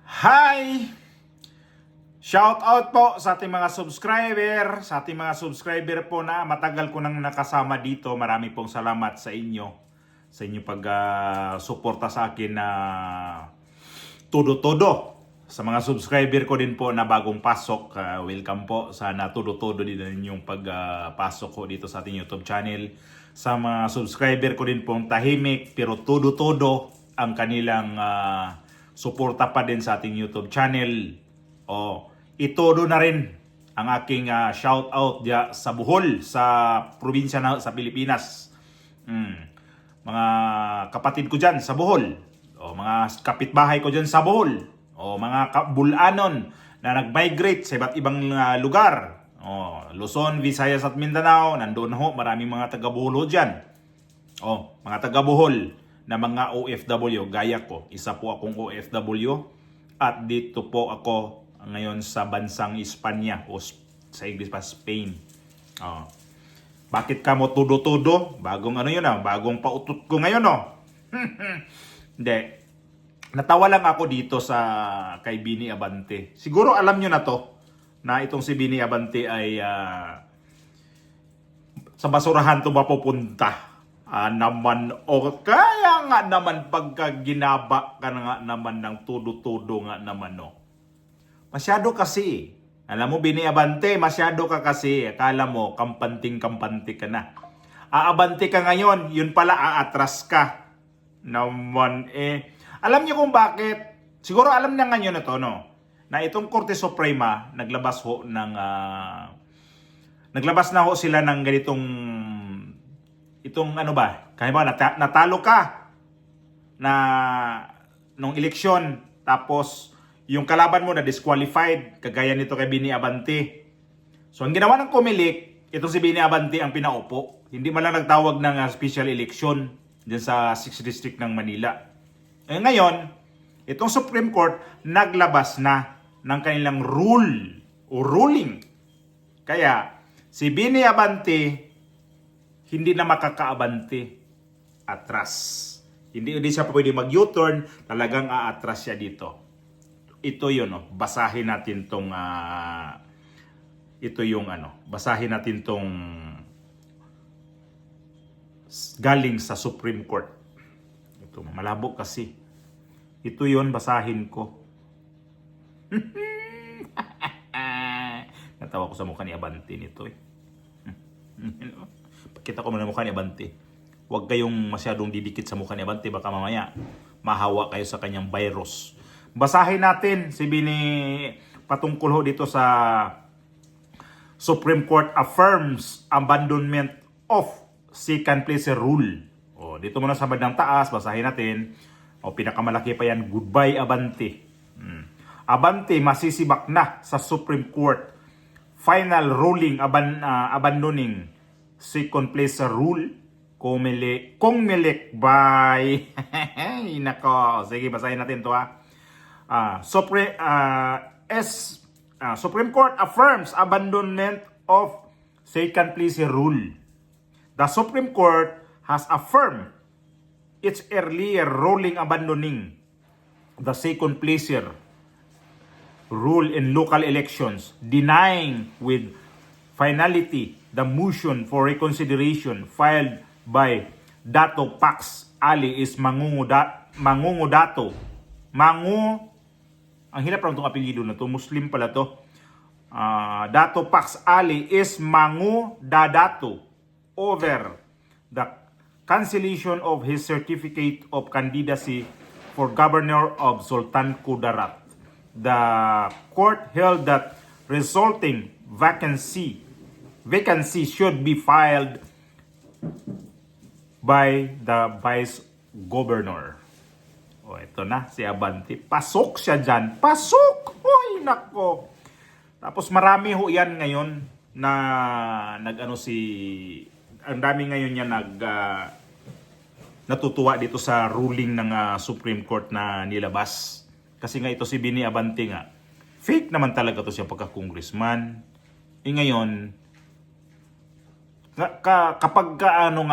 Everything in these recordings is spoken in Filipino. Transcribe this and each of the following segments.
Hi! Shout out po sa ating mga subscriber po na matagal ko nang nakasama dito. Marami pong salamat sa inyo sa inyong pag-suporta sa akin na todo-todo. Sa mga subscriber ko din po na bagong pasok, welcome po. Sana todo-todo din yung pagpasok ko dito sa ating YouTube channel. Sa mga subscriber ko din pong tahimik pero todo-todo ang kanilang suporta pa din sa ating YouTube channel. Itodo na rin ang aking shout out diya sa Bohol, sa probinsya sa Pilipinas. Mga kapatid ko dyan sa Bohol, mga kapitbahay ko dyan sa Bohol, mga Bulanon na nag-migrate sa iba't ibang lugar. Luzon, Visayas at Mindanao, nandoon ho, maraming mga taga-Bohol dyan. Mga taga-Bohol na mga OFW, gaya ko. Isa po akong OFW at dito po ako ngayon sa bansang Espanya o sa English pa Spain. Bakit ka mo tudo-tudo? Bagong bagong pautot ko ngayon Hindi. Natawa lang ako dito sa kay Bini Abante. Siguro alam nyo na to na itong si Bini Abante ay sa basurahan to mapupunta. Kaya nga naman pagka ginaba ka nga naman ng tudo-tudo nga naman Masyado kasi. Alam mo, Bini Abante, masyado ka kasi. Akala mo, kampanting-kampante ka na. Aabante ka ngayon, yun pala aatras ka. Naman Alam niyo kung bakit? Siguro alam niya ngayon na to, na itong Korte Suprema, naglabas na ho sila ng ganitong, kaya ba, natalo ka na nung eleksyon, tapos yung kalaban mo na disqualified, kagaya nito kay Bini Abante. So ang ginawa ng Comelec, itong si Bini Abante ang pinaupo. Hindi man lang nagtawag ng special election dyan sa 6th District ng Manila. Ngayon, itong Supreme Court naglabas na ng kanilang rule o ruling. Kaya si Bini Abante hindi na makakaabante, atras. Hindi siya pwede mag-U-turn, talagang aatras siya dito. Ito yun, basahin natin tong basahin natin tong galing sa Supreme Court. Ito, malabo kasi. Ito yun, basahin ko. Natawa ko sa mukha ni Abante nito Pakita ko muna mukha ni Abante. Huwag kayong masyadong didikit sa mukha ni Abante, baka mamaya mahawa kayo sa kanyang virus. Basahin natin si Bini patungkol ho dito sa Supreme Court affirms abandonment of second place rule. Dito muna sa bandang taas, basahin natin. Pinakamalaki pa yan, goodbye Abante. Abante masisibak na sa Supreme Court. Final ruling abandoning second place rule. Comelec by nako, sige basahin natin to Supreme Court affirms abandonment of second place rule. The Supreme Court has affirmed its earlier ruling abandoning the second place rule in local elections, denying with finality the motion for reconsideration filed by Dato Pax Ali is Mangungudato. Ang hirap lang itong apelyido na to, Muslim pala to. Dato Pax Ali is Mangudadato over the cancellation of his certificate of candidacy for governor of Sultan Kudarat. The court held that resulting vacancy should be filed by the vice governor. Ito na si Abante. Pasok siya dyan. Pasok! Hoy, nako. Tapos marami ho yan ngayon na ang dami ngayon yan natutuwa dito sa ruling ng Supreme Court na nilabas. Kasi nga ito si Bini Abante nga. Fake naman talaga to siya pagka-congressman. Ngayon, kapag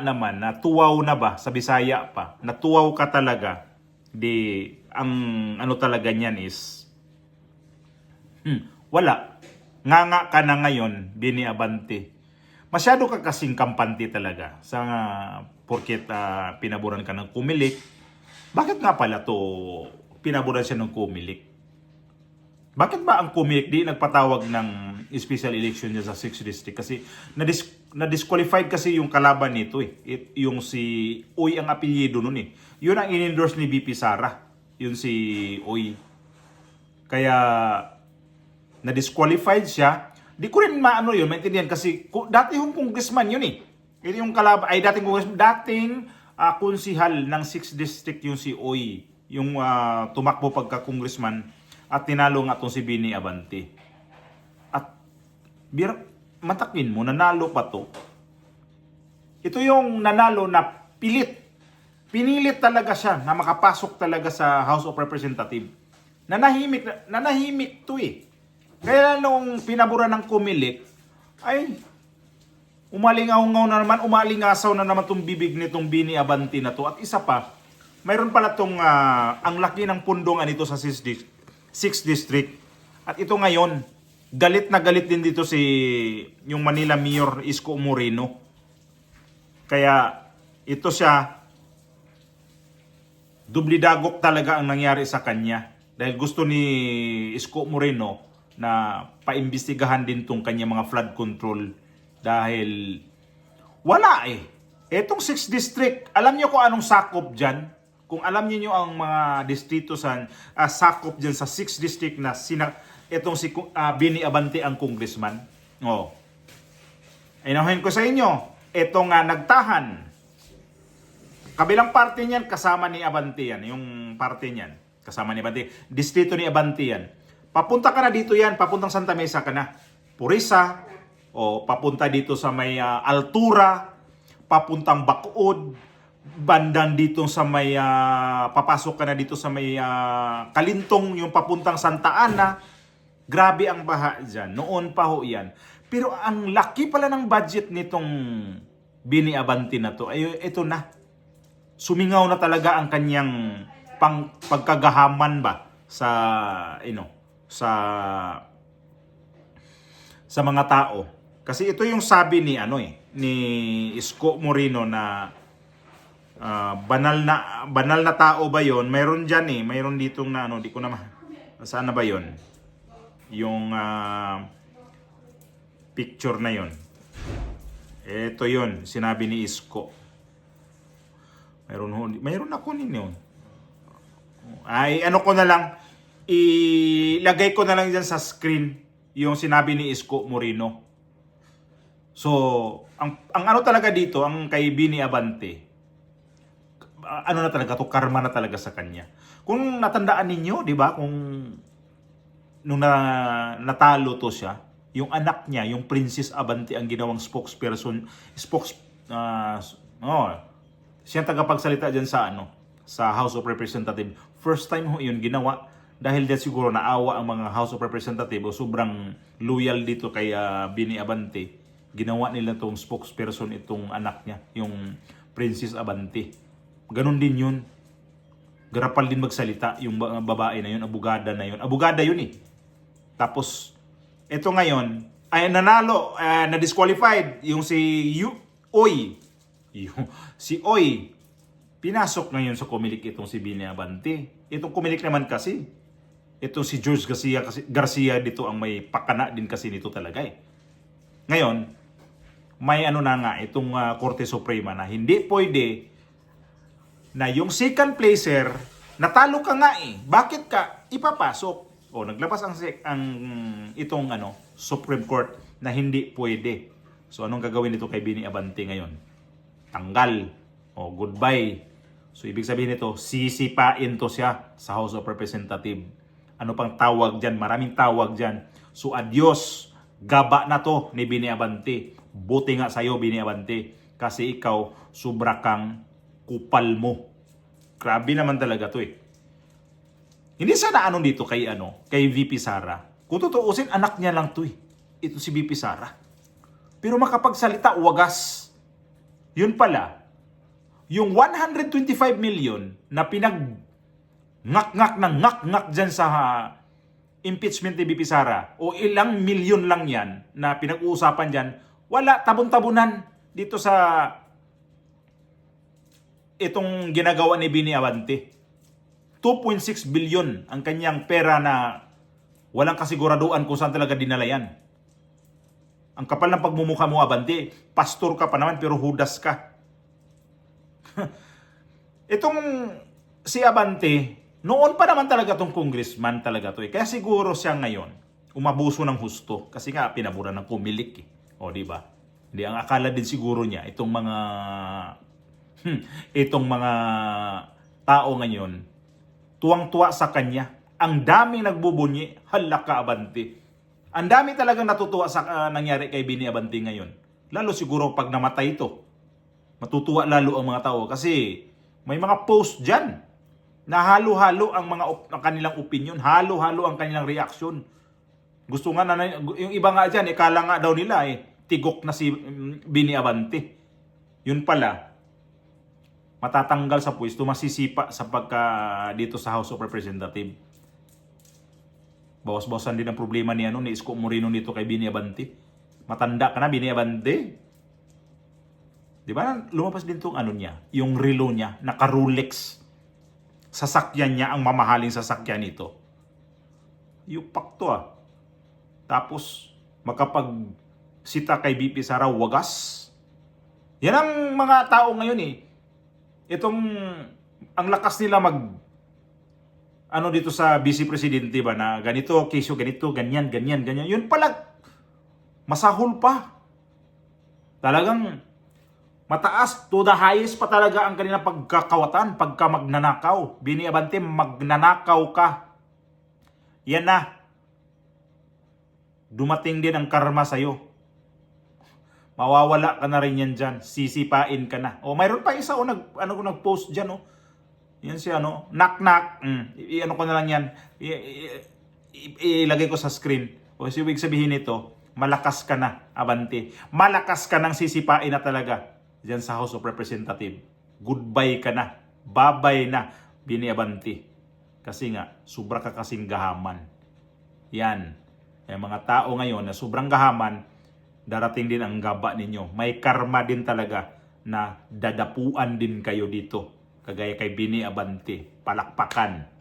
naman, natuwaw na ba, sa Bisaya pa, natuwaw ka talaga, di ang ano talaga niyan is wala. Nga ka na ngayon, Bini Abante. Masyado ka kasing kampante talaga sa porket pinaboran ka ng Comelec. Bakit nga pala to pinaboran siya ng Comelec? Bakit ba ang Comelec di nagpatawag ng special election niya sa 6th district? Kasi na-disqualified kasi yung kalaban nito eh. Yung si Uy ang apelyido nun eh. Yun ang in-endorse ni VP Sara. Yun si Uy. Kaya na-disqualified siya. Di ko rin maano yun, maintindihan kasi dati yung congressman yun eh. Ito yung kalaban, ay dating congressman, dating konsihal ng 6th district yung si Uy. Yung tumakbo pagka-congressman at tinalo nga itong si Bini Abante. At matakin mo, nanalo pa to. Ito yung nanalo na pilit. Pinilit talaga siya na makapasok talaga sa House of Representatives. Nanahimik to eh. Kaya nung pinabura ng Comelec, ay umalingaw na naman, umalingasaw na naman itong bibig nitong Bini Abante na to. At isa pa, mayroon pala itong ang laki ng pundongan nito sa 6th District. At ito ngayon, galit na galit din dito si yung Manila Mayor Isko Moreno. Kaya ito siya, dubli-dagok talaga ang nangyari sa kanya. Dahil gusto ni Isko Moreno na paimbestigahan din tong kanya mga flood control. Dahil wala eh. Etong 6th District, alam niyo kung anong sakop dyan? Kung alam niyo ang mga distrito sa sakop dyan sa 6th District na etong si Bini Abante ang congressman. Oh. Inahin ko sa inyo, etong nagtahan. Kabilang parte niyan, kasama ni Abante yan. Yung parte niyan, kasama ni Abante. Distrito ni Abante yan. Papunta ka na dito yan, papuntang Santa Mesa ka na. Purisa, o papunta dito sa may Altura, papuntang Bacood, bandang dito sa may, papasok ka na dito sa may Kalintong, yung papuntang Santa Ana. Grabe ang baha dyan. Noon pa ho yan. Pero ang laki pala ng budget nitong Bini Abante na to, ay ito na. Sumingaw na talaga ang kanyang pagkagahaman ba sa sa mga tao. Kasi ito yung sabi ni ni Isko Moreno na banal na tao ba yon? Mayroon diyan eh, mayroon ditong na di ko na saan na ba yon? Yung picture na yon. Ito yon, sinabi ni Isko. Mayroon ako ninyo. Ay ano ko na lang, ilagay ko na lang dyan sa screen yung sinabi ni Isko Moreno. So, ang ano talaga dito, ang kay Bini Abante, ano na talaga to, karma na talaga sa kanya. Kung natandaan ninyo, di ba, kung nung natalo to siya, yung anak niya, yung Princess Abante ang ginawang spokesperson, siya tagapagsalita dyan sa House of Representatives. First time ho yun ginawa. Dahil dyan siguro naawa ang mga House of Representatives o sobrang loyal dito kay Bini Abante. Ginawa nila itong spokesperson itong anak niya, yung Princess Abante. Ganon din yun. Garapal din magsalita yung babae na yun, abogada na yun. Abogada yun eh. Tapos, ito ngayon, ay nanalo, na-disqualified yung si Oy. Si Oy, pinasok ngayon sa Comelec itong si Bini Abante. Itong Comelec naman kasi, ito si George Garcia dito ang may pakana din kasi nito talaga eh. Ngayon, may na nga itong Korte Suprema na hindi pwede na yung second placer, natalo ka nga eh. Bakit ka ipapasok? O naglabas ang itong Supreme Court na hindi pwede. So anong gagawin nito kay Bini Abante ngayon? Tanggal. O goodbye. So ibig sabihin nito, sisipain to siya sa House of Representatives. Ano pang tawag dyan? Maraming tawag dyan. So adios, gaba na to ni Bini Abante. Buti nga sa'yo, Bini Abante. Kasi ikaw, sobra kang kupal mo. Grabe naman talaga to eh. Hindi sana dito kay VP Sara. Kung tutuusin, anak niya lang to eh. Ito si VP Sara. Pero makapagsalita, wagas. Yun pala, yung 125 million na ngak-ngak ng ngak-ngak dyan sa impeachment ni BP Sara o ilang milyon lang yan na pinag-uusapan dyan, wala, tabon-tabunan dito sa itong ginagawa ni Bini Abante. 2.6 billion ang kanyang pera na walang kasiguraduhan kung saan talaga dinala yan. Ang kapal ng pagmumukha mo, Abante. Pastor ka pa naman pero hudas ka. Itong si Abante, noon pa naman talaga itong congressman talaga to eh. Kaya siguro siya ngayon, umabuso ng husto. Kasi nga, pinabura ng kumilik eh. O, di ba? Hindi, ang akala din siguro niya, itong mga tao ngayon, tuwang-tuwa sa kanya. Ang daming nagbubunyi, hala ka Abante. Ang dami talagang natutuwa sa nangyari kay Bini Abante ngayon. Lalo siguro pag namatay ito, matutuwa lalo ang mga tao. Kasi may mga post dyan na halo-halo ang ang kanilang opinion, halo-halo ang kanilang reaksyon. Gusto nga na, yung iba nga dyan, ikala nga daw nila tigok na si Bini Abante. Yun pala, matatanggal sa pwesto, masisipa sa dito sa House of Representatives. Bawas-bawasan din ang problema ni Isko Moreno nito kay Bini Abante. Matanda ka na, Bini Abante. Di ba? Lumabas din tong niya, yung relo niya, naka-Rolex. Sasakyan niya, ang mamahaling sasakyan nito. Yupak to Tapos, makapag-sita kay BP Sara, wagas. Yan ang mga tao ngayon ang lakas nila dito sa vice presidente ba na ganito, kesyo ganito, ganyan. Yun pala, masahol pa. Talagang mataas, to the highest pa talaga ang kanilang pagkakawatan, pagka magnanakaw. Bini Abante, magnanakaw ka. Yan na. Dumating din ang karma sa'yo. Mawawala ka na rin yan dyan. Sisipain ka na. O, mayroon pa isa nag-post dyan Yan si knock-knock. Ko na lang yan. Ilagay ko sa screen. O, ibig sabihin nito, malakas ka na, Abante. Malakas ka nang sisipain na talaga dyan sa House of Representatives. Goodbye ka na. Bye-bye na, Bini Abante. Kasi nga, sobra ka kasing gahaman. Yan. Yung mga tao ngayon na sobrang gahaman, darating din ang gaba ninyo. May karma din talaga na dadapuan din kayo dito. Kagaya kay Bini Abante. Palakpakan.